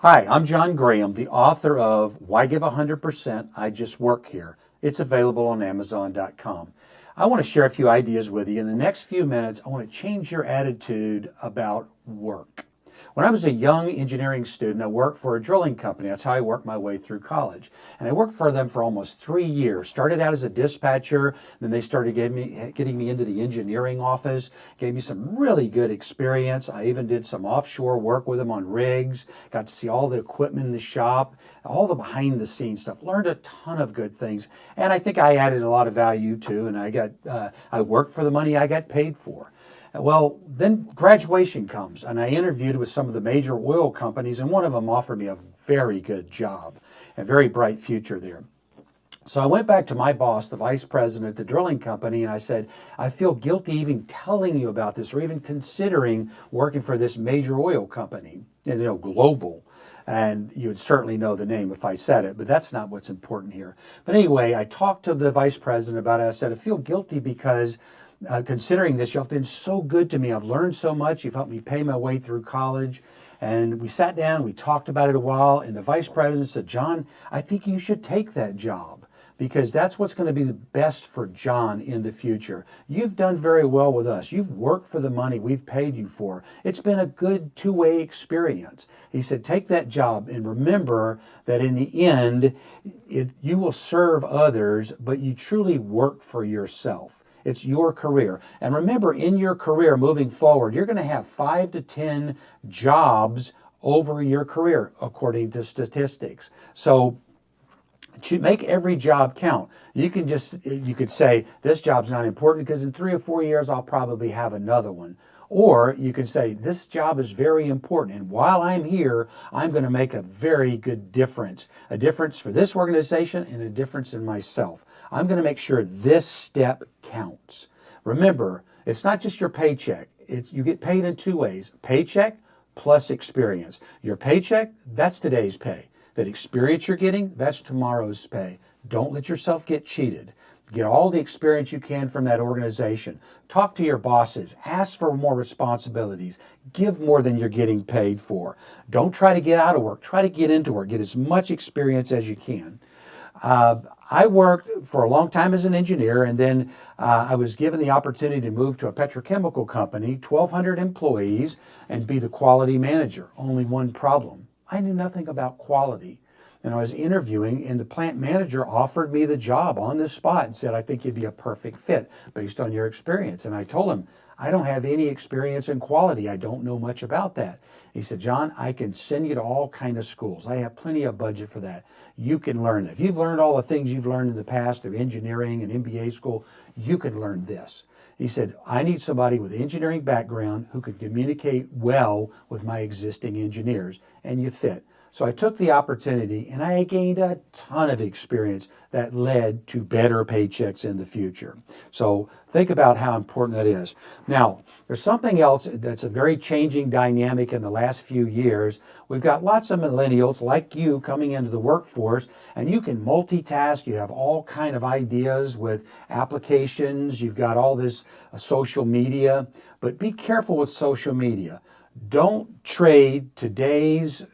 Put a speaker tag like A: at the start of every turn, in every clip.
A: Hi, I'm John Graham, the author of Why Give 100%? I Just Work Here. It's available on Amazon.com. I want to share a few ideas with you. In the next few minutes, I want to change your attitude about work. When I was a young engineering student, I worked for a drilling company. That's how I worked my way through college. And I worked for them for almost 3 years. Started out as a dispatcher, then they started getting me into the engineering office, gave me some really good experience. I even did some offshore work with them on rigs, got to see all the equipment in the shop, all the behind the scenes stuff, learned a ton of good things. And I think I added a lot of value too, and I worked for the money I got paid for. Well, then graduation comes, and I interviewed with some of the major oil companies, and one of them offered me a very good job, a very bright future there. So I went back to my boss, the vice president at the drilling company, and I said, I feel guilty even telling you about this or even considering working for this major oil company, global. And you would certainly know the name if I said it, but that's not what's important here. But anyway, I talked to the vice president about it. I said, I feel guilty because considering this, you've been so good to me. I've learned so much. You've helped me pay my way through college. And we sat down, we talked about it a while, and the vice president said, John, I think you should take that job because that's what's going to be the best for John in the future. You've done very well with us. You've worked for the money we've paid you for. It's been a good two-way experience. He said, take that job and remember that in the end, you will serve others, but you truly work for yourself. It's your career. And remember, in your career moving forward, you're going to have 5 to 10 jobs over your career, according to statistics. So to make every job count, you could say, this job's not important because in 3 or 4 years, I'll probably have another one. Or you could say, this job is very important. And while I'm here, I'm going to make a very good difference. A difference for this organization and a difference in myself. I'm going to make sure this step counts. Remember, it's not just your paycheck. You get paid in 2 ways. Paycheck plus experience. Your paycheck, that's today's pay. That experience you're getting, that's tomorrow's pay. Don't let yourself get cheated. Get all the experience you can from that organization. Talk to your bosses. Ask for more responsibilities. Give more than you're getting paid for. Don't try to get out of work. Try to get into work. Get as much experience as you can. I worked for a long time as an engineer, and then I was given the opportunity to move to a petrochemical company, 1,200 employees, and be the quality manager. Only one problem. I knew nothing about quality. And I was interviewing, and the plant manager offered me the job on the spot and said, I think you'd be a perfect fit based on your experience. And I told him, I don't have any experience in quality. I don't know much about that. He said, John, I can send you to all kinds of schools. I have plenty of budget for that. You can learn it. If you've learned all the things you've learned in the past through engineering and MBA school, you can learn this. He said, I need somebody with an engineering background who can communicate well with my existing engineers, and you fit. So I took the opportunity and I gained a ton of experience that led to better paychecks in the future. So think about how important that is. Now, there's something else that's a very changing dynamic in the last few years. We've got lots of millennials like you coming into the workforce, and you can multitask. You have all kind of ideas with applications. You've got all this social media, but be careful with social media. Don't trade today's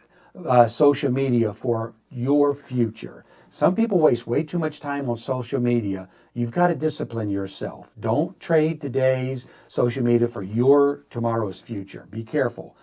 A: social media for your future. Some people waste way too much time on social media. You've got to discipline yourself. Don't trade today's social media for your tomorrow's future. Be careful.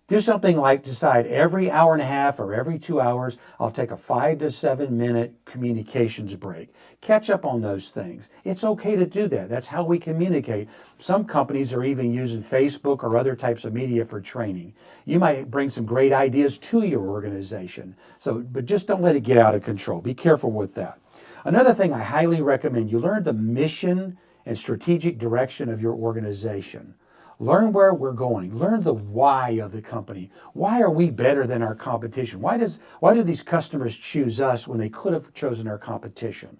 A: Do something like decide every hour and a half or every 2 hours, I'll take a 5 to 7 minute communications break. Catch up on those things. It's okay to do that. That's how we communicate. Some companies are even using Facebook or other types of media for training. You might bring some great ideas to your organization. But just don't let it get out of control. Be careful with that. Another thing I highly recommend, you learn the mission and strategic direction of your organization. Learn where we're going. Learn the why of the company. Why are we better than our competition? Why do these customers choose us when they could have chosen our competition?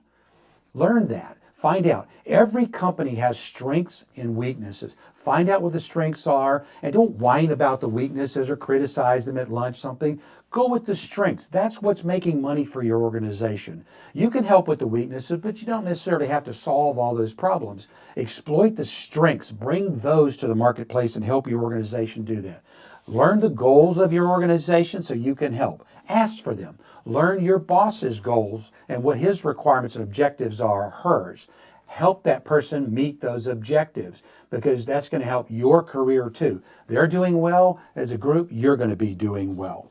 A: Learn that. Find out. Every company has strengths and weaknesses. Find out what the strengths are, and don't whine about the weaknesses or criticize them at lunch, something. Go with the strengths. That's what's making money for your organization. You can help with the weaknesses, but you don't necessarily have to solve all those problems. Exploit the strengths. Bring those to the marketplace and help your organization do that. Learn the goals of your organization so you can help. Ask for them. Learn your boss's goals and what his requirements and objectives are, hers. Help that person meet those objectives because that's going to help your career too. They're doing well as a group, you're going to be doing well.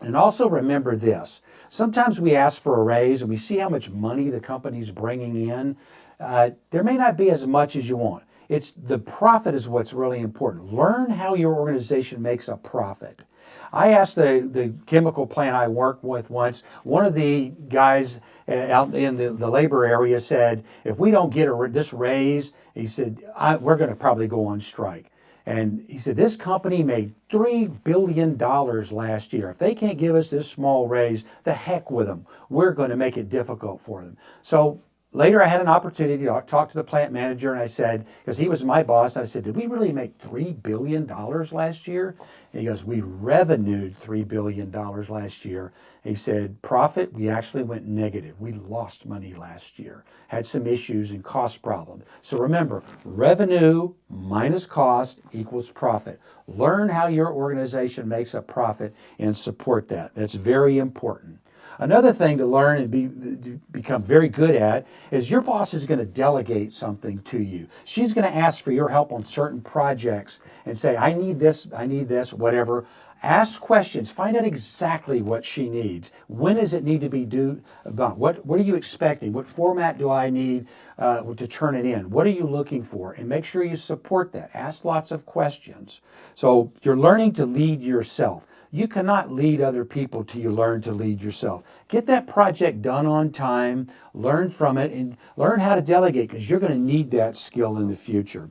A: And also remember this, sometimes we ask for a raise and we see how much money the company's bringing in. There may not be as much as you want. It's the profit is what's really important. Learn how your organization makes a profit. I asked the chemical plant I worked with once, one of the guys out in the labor area said, if we don't get this raise, he said, we're going to probably go on strike. And he said, this company made $3 billion last year. If they can't give us this small raise, the heck with them. We're going to make it difficult for them. So later I had an opportunity to talk to the plant manager, and I said, because he was my boss, I said, did we really make $3 billion last year? And he goes, we revenued $3 billion last year. He said, profit, we actually went negative. We lost money last year, had some issues and cost problems. So remember, revenue minus cost equals profit. Learn how your organization makes a profit and support that. That's very important. Another thing to learn and become very good at is your boss is going to delegate something to you. She's going to ask for your help on certain projects and say, I need this, whatever. Ask questions. Find out exactly what she needs. When does it need to be due? What are you expecting? What format do I need to turn it in? What are you looking for? And make sure you support that. Ask lots of questions. So you're learning to lead yourself. You cannot lead other people till you learn to lead yourself. Get that project done on time, learn from it, and learn how to delegate because you're going to need that skill in the future.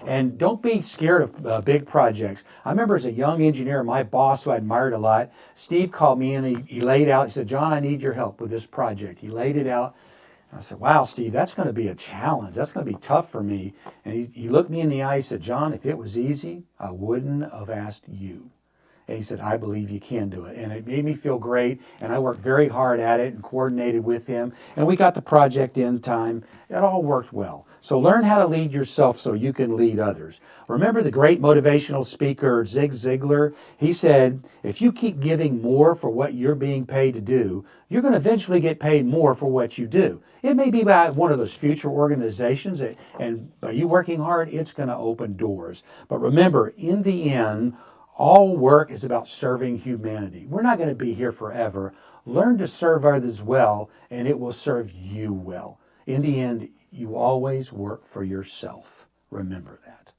A: And don't be scared of big projects. I remember as a young engineer, my boss, who I admired a lot, Steve called me in and he laid out, he said, John, I need your help with this project. He laid it out. I said, wow, Steve, that's going to be a challenge. That's going to be tough for me. And he looked me in the eye and said, John, if it was easy, I wouldn't have asked you. And he said, I believe you can do it. And it made me feel great. And I worked very hard at it and coordinated with him. And we got the project in time. It all worked well. So learn how to lead yourself so you can lead others. Remember the great motivational speaker, Zig Ziglar? He said, if you keep giving more for what you're being paid to do, you're going to eventually get paid more for what you do. It may be by one of those future organizations, and by you working hard, it's going to open doors. But remember, in the end, all work is about serving humanity. We're not going to be here forever. Learn to serve others well, and it will serve you well. In the end, you always work for yourself. Remember that.